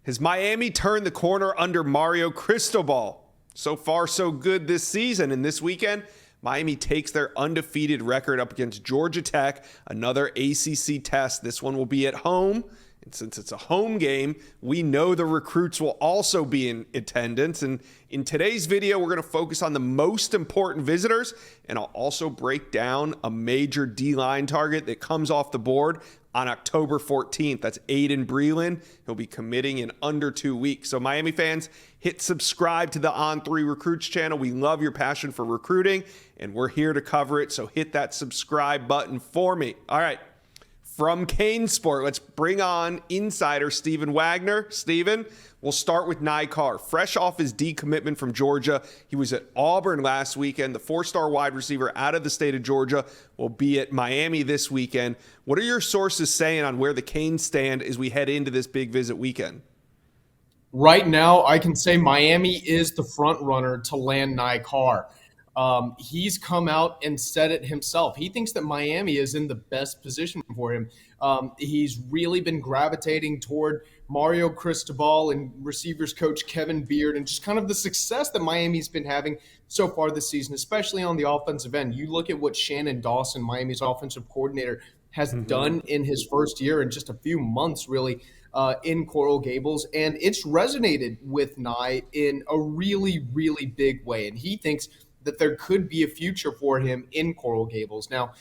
Has Miami turned the corner under Mario Cristobal? So far, so good this season. And this weekend, Miami takes their undefeated record up against Georgia Tech, another ACC test. This one will be at home. And since it's a home game, we know the recruits will also be in attendance. And in today's video, we're going to focus on the most important visitors. And I'll also break down a major D-line target that comes off the board on October 14th. That's Aiden Breland. He'll be committing in under 2 weeks. So Miami fans, hit subscribe to the On3 Recruits channel. We love your passion for recruiting, and we're here to cover it. So hit that subscribe button for me. All right. From Cane Sport, let's bring on insider Stephen Wagner. Stephen, we'll start with Nye Carr. Fresh off his decommitment from Georgia, he was at Auburn last weekend. The four-star wide receiver out of the state of Georgia will be at Miami this weekend. What are your sources saying on where the Canes stand as we head into this big visit weekend? Right now, I can say Miami is the front runner to land Nye Carr. He's come out and said it himself. He thinks that Miami is in the best position for him. He's really been gravitating toward Mario Cristobal and receivers coach Kevin Beard and just kind of the success that Miami's been having so far this season, especially on the offensive end. You look at what Shannon Dawson, Miami's offensive coordinator, has done in his first year in just a few months, really, in Coral Gables, and it's resonated with Nye in a really, really big way. And he thinks that there could be a future for him in Coral Gables. Now,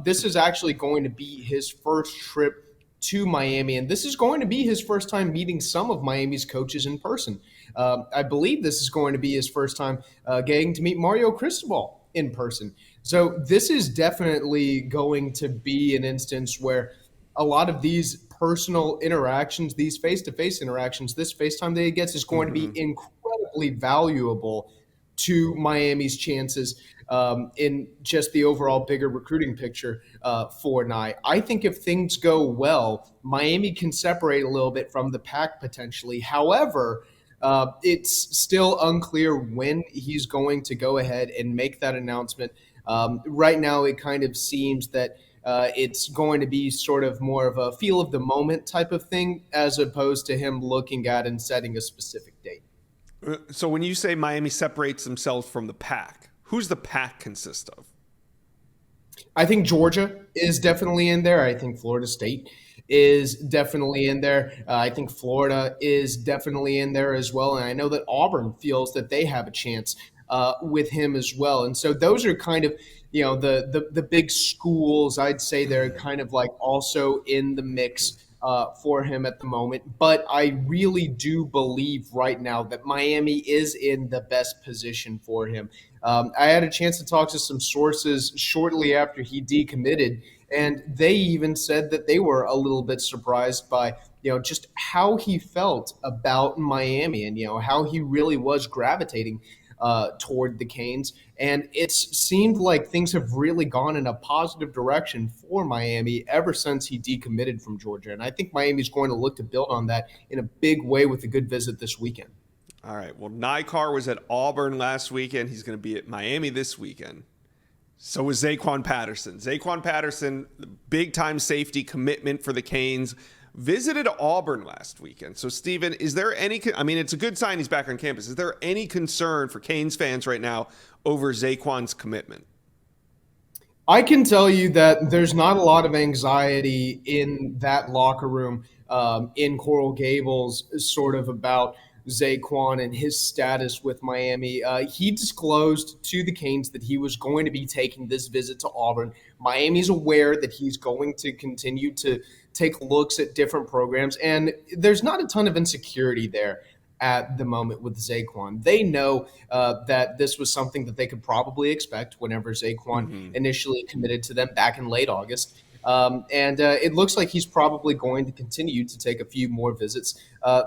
this is actually going to be his first trip to Miami, and this is going to be his first time meeting some of Miami's coaches in person. I believe this is going to be his first time getting to meet Mario Cristobal in person. So this is definitely going to be an instance where a lot of these personal interactions, these face-to-face interactions, this FaceTime that he gets is going to be incredibly valuable to Miami's chances in just the overall bigger recruiting picture for Nye. I think if things go well, Miami can separate a little bit from the pack potentially. However, it's still unclear when he's going to go ahead and make that announcement. Right now, it kind of seems that it's going to be sort of more of a feel of the moment type of thing as opposed to him looking at and setting a specific date. So when you say Miami separates themselves from the pack, who's the pack consist of? I think Georgia is definitely in there. I think Florida State is definitely in there. I think Florida is definitely in there as well. And I know that Auburn feels that they have a chance with him as well. And so those are kind of, the big schools. I'd say they're kind of like also in the mix for him at the moment. But I really do believe right now that Miami is in the best position for him. I had a chance to talk to some sources shortly after he decommitted, and they even said that they were a little bit surprised by, just how he felt about Miami and, how he really was gravitating toward the Canes. And it's seemed like things have really gone in a positive direction for Miami ever since he decommitted from Georgia. And I think Miami's going to look to build on that in a big way with a good visit this weekend. All right. Well, Nye Carr was at Auburn last weekend. He's going to be at Miami this weekend. So was Zaquan Patterson. Zaquan Patterson, big-time safety commitment for the Canes, visited Auburn last weekend. So, Stephen, is there any – it's a good sign he's back on campus. Is there any concern for Canes fans right now over Zaquan's commitment? I can tell you that there's not a lot of anxiety in that locker room in Coral Gables sort of about Zaquan and his status with Miami. He disclosed to the Canes that he was going to be taking this visit to Auburn. Miami's aware that he's going to continue to take looks at different programs, and there's not a ton of insecurity there at the moment with Zaquan. They know that this was something that they could probably expect whenever Zaquan initially committed to them back in late August. And it looks like he's probably going to continue to take a few more visits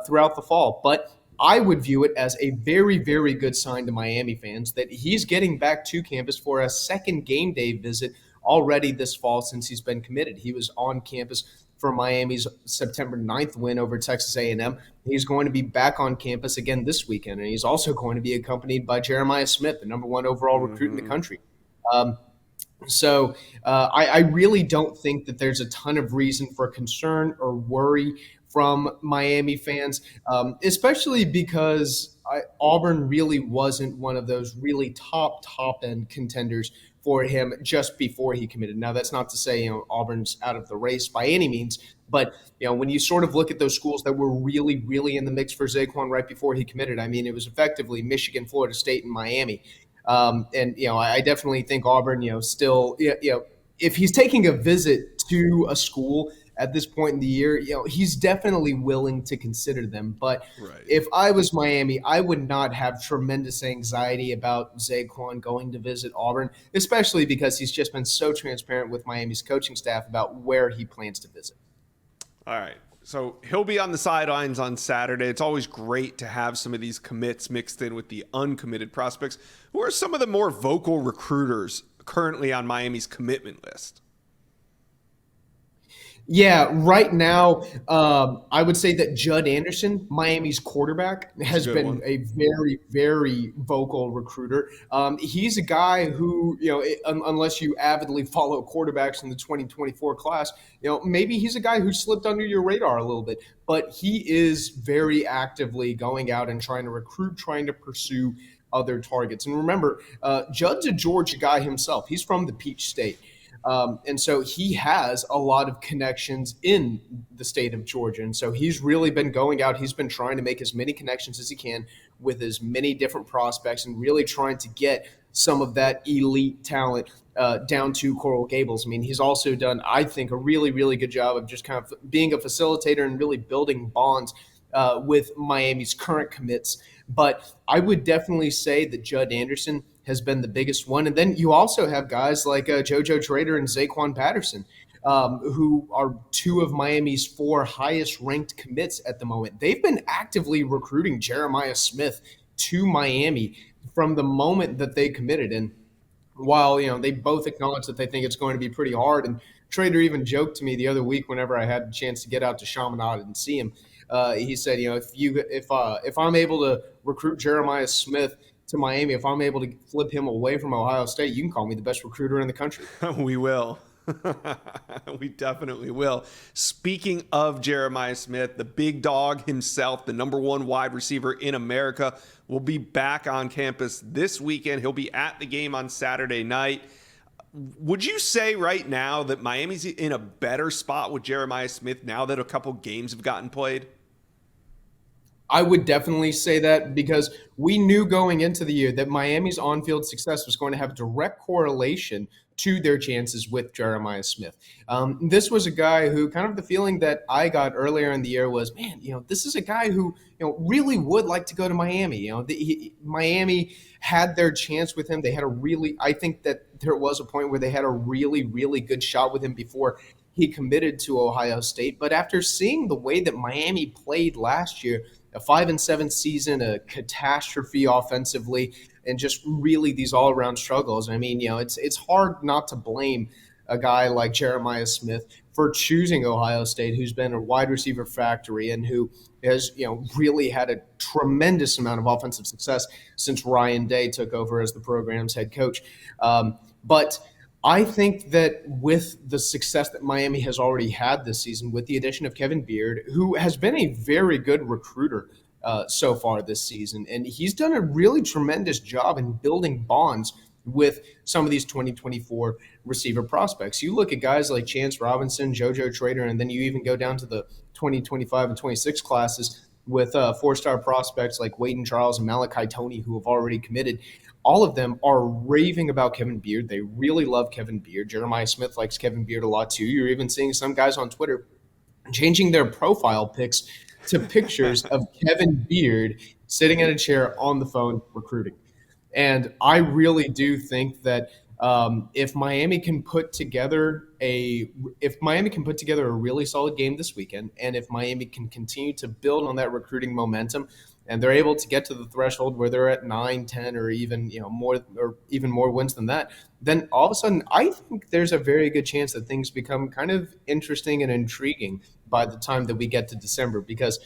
throughout the fall. But I would view it as a very, very good sign to Miami fans that he's getting back to campus for a second game day visit already this fall since he's been committed. He was on campus for Miami's September 9th win over Texas A&M. He's going to be back on campus again this weekend, and he's also going to be accompanied by Jeremiah Smith, the number one overall recruit in the country. So I really don't think that there's a ton of reason for concern or worry from Miami fans, especially because Auburn really wasn't one of those really top end contenders for him just before he committed. Now, that's not to say Auburn's out of the race by any means, but when you sort of look at those schools that were really in the mix for Zaquan right before he committed, I mean, it was effectively Michigan, Florida State, and Miami. And I definitely think Auburn, still, if he's taking a visit to a school at this point in the year, he's definitely willing to consider them. But Right. if I was Miami, I would not have tremendous anxiety about Zaquan going to visit Auburn, especially because he's just been so transparent with Miami's coaching staff about where he plans to visit. All right. So he'll be on the sidelines on Saturday. It's always great to have some of these commits mixed in with the uncommitted prospects. Who are some of the more vocal recruiters currently on Miami's commitment list? Yeah, right now, I would say that Judd Anderson, Miami's quarterback, has good been one. a very vocal recruiter. He's a guy who, unless you avidly follow quarterbacks in the 2024 class, maybe he's a guy who slipped under your radar a little bit, but he is very actively going out and trying to recruit, trying to pursue other targets. And remember, Judd's a Georgia guy himself. He's from the Peach State. And so he has a lot of connections in the state of Georgia. And so he's really been going out. He's been trying to make as many connections as he can with as many different prospects and really trying to get some of that elite talent down to Coral Gables. I mean, he's also done, I think, a really good job of just kind of being a facilitator and really building bonds with Miami's current commits. But I would definitely say that Judd Anderson has been the biggest one. And then you also have guys like JoJo Trader and Zaquan Patterson, who are two of Miami's four highest ranked commits at the moment. They've been actively recruiting Jeremiah Smith to Miami from the moment that they committed. And while they both acknowledge that they think it's going to be pretty hard, and Trader even joked to me the other week whenever I had a chance to get out to Chaminade and see him. He said, if I'm able to recruit Jeremiah Smith to Miami, if I'm able to flip him away from Ohio State, you can call me the best recruiter in the country. We will. We definitely will. Speaking of Jeremiah Smith, the big dog himself, the number one wide receiver in America, will be back on campus this weekend. He'll be at the game on Saturday night. Would you say right now that Miami's in a better spot with Jeremiah Smith now that a couple games have gotten played? I would definitely say that because we knew going into the year that Miami's on-field success was going to have direct correlation to their chances with Jeremiah Smith. This was a guy who kind of the feeling that I got earlier in the year was, man, this is a guy who, really would like to go to Miami. Miami had their chance with him. They had I think that there was a point where they had a really good shot with him before he committed to Ohio State. But after seeing the way that Miami played last year, a 5-7 season, a catastrophe offensively, and just really these all-around struggles. I mean, it's hard not to blame a guy like Jeremiah Smith for choosing Ohio State, who's been a wide receiver factory and who has, really had a tremendous amount of offensive success since Ryan Day took over as the program's head coach. But I think that with the success that Miami has already had this season, with the addition of Kevin Beard, who has been a very good recruiter so far this season, and he's done a really tremendous job in building bonds with some of these 2024 receiver prospects. You look at guys like Chance Robinson, JoJo Trader, and then you even go down to the 2025 and 26 classes with four-star prospects like Wayden Charles and Malachi Toney, who have already committed. All of them are raving about Kevin Beard. They really love Kevin Beard. Jeremiah Smith likes Kevin Beard a lot too. You're even seeing some guys on Twitter changing their profile pics to pictures of Kevin Beard sitting in a chair on the phone recruiting. And I really do think that if Miami can put together a really solid game this weekend, and if Miami can continue to build on that recruiting momentum, and they're able to get to the threshold where they're at 9, 10, or even more wins than that, then all of a sudden I think there's a very good chance that things become kind of interesting and intriguing by the time that we get to December. Because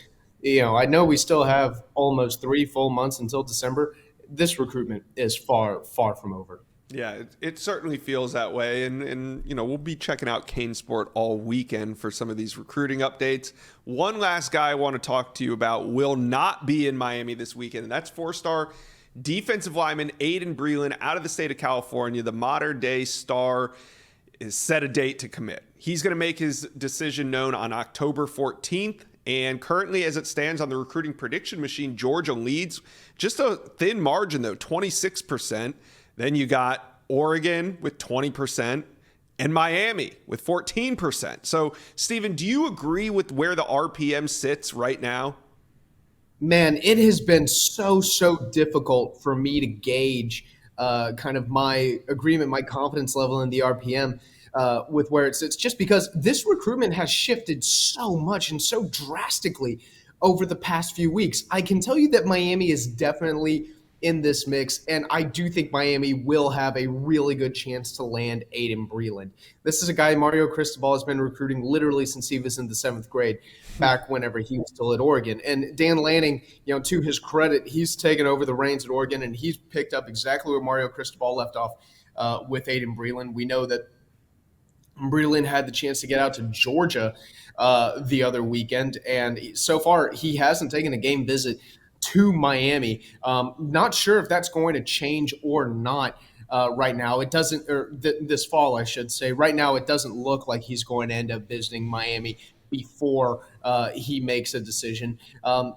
I know we still have almost 3 full months until December. This recruitment is far from over. Yeah, it certainly feels that way. And, we'll be checking out Kane Sport all weekend for some of these recruiting updates. One last guy I want to talk to you about will not be in Miami this weekend, and that's four-star defensive lineman Aiden Breland out of the state of California. The modern day star is set a date to commit. He's going to make his decision known on October 14th. And currently, as it stands on the recruiting prediction machine, Georgia leads just a thin margin, though, 26%. Then you got Oregon with 20% and Miami with 14%. So, Stephen, do you agree with where the RPM sits right now? Man, it has been so difficult for me to gauge kind of my agreement, my confidence level in the RPM with where it sits, just because this recruitment has shifted so much and so drastically over the past few weeks. I can tell you that Miami is definitely in this mix, and I do think Miami will have a really good chance to land Aiden Breland. This is a guy Mario Cristobal has been recruiting literally since he was in the 7th grade, back whenever he was still at Oregon. And Dan Lanning, to his credit, he's taken over the reins at Oregon, and he's picked up exactly where Mario Cristobal left off with Aiden Breland. We know that Breland had the chance to get out to Georgia the other weekend, and so far he hasn't taken a game visit to Miami. Not sure if that's going to change or not right now. It doesn't, or this fall, I should say. Right now, it doesn't look like he's going to end up visiting Miami before he makes a decision.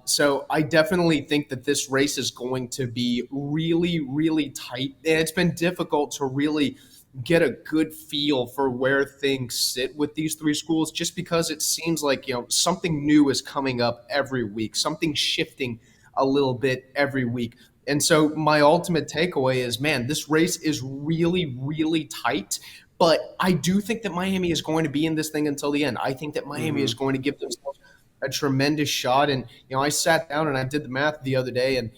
So I definitely think that this race is going to be really tight. And it's been difficult to really get a good feel for where things sit with these three schools, just because it seems like, something new is coming up every week, something shifting a little bit every week. And so my ultimate takeaway is, man, this race is really tight. But I do think that Miami is going to be in this thing until the end. I think that Miami is going to give themselves a tremendous shot. And, I sat down and I did the math the other day, and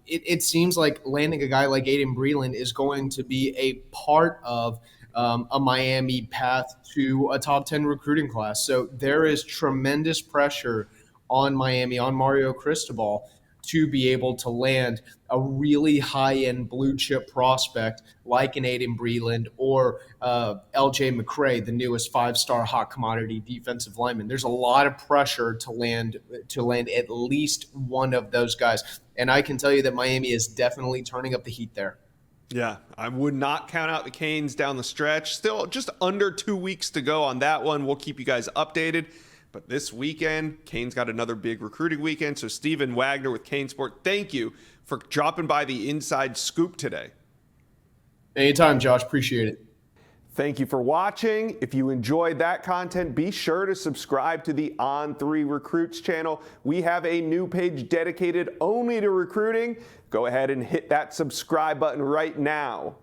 it seems like landing a guy like Aiden Breland is going to be a part of a Miami path to a top 10 recruiting class. So there is tremendous pressure on Miami, on Mario Cristobal, to be able to land a really high-end blue-chip prospect like an Aiden Breland or L.J. McCray, the newest five-star hot commodity defensive lineman. There's a lot of pressure to land at least one of those guys, and I can tell you that Miami is definitely turning up the heat there. Yeah, I would not count out the Canes down the stretch. Still just under 2 weeks to go on that one. We'll keep you guys updated. But this weekend, Kane's got another big recruiting weekend. So Stephen Wagner with Kane Sport, thank you for dropping by the Inside Scoop today. Anytime, Josh. Appreciate it. Thank you for watching. If you enjoyed that content, be sure to subscribe to the On3 Recruits channel. We have a new page dedicated only to recruiting. Go ahead and hit that subscribe button right now.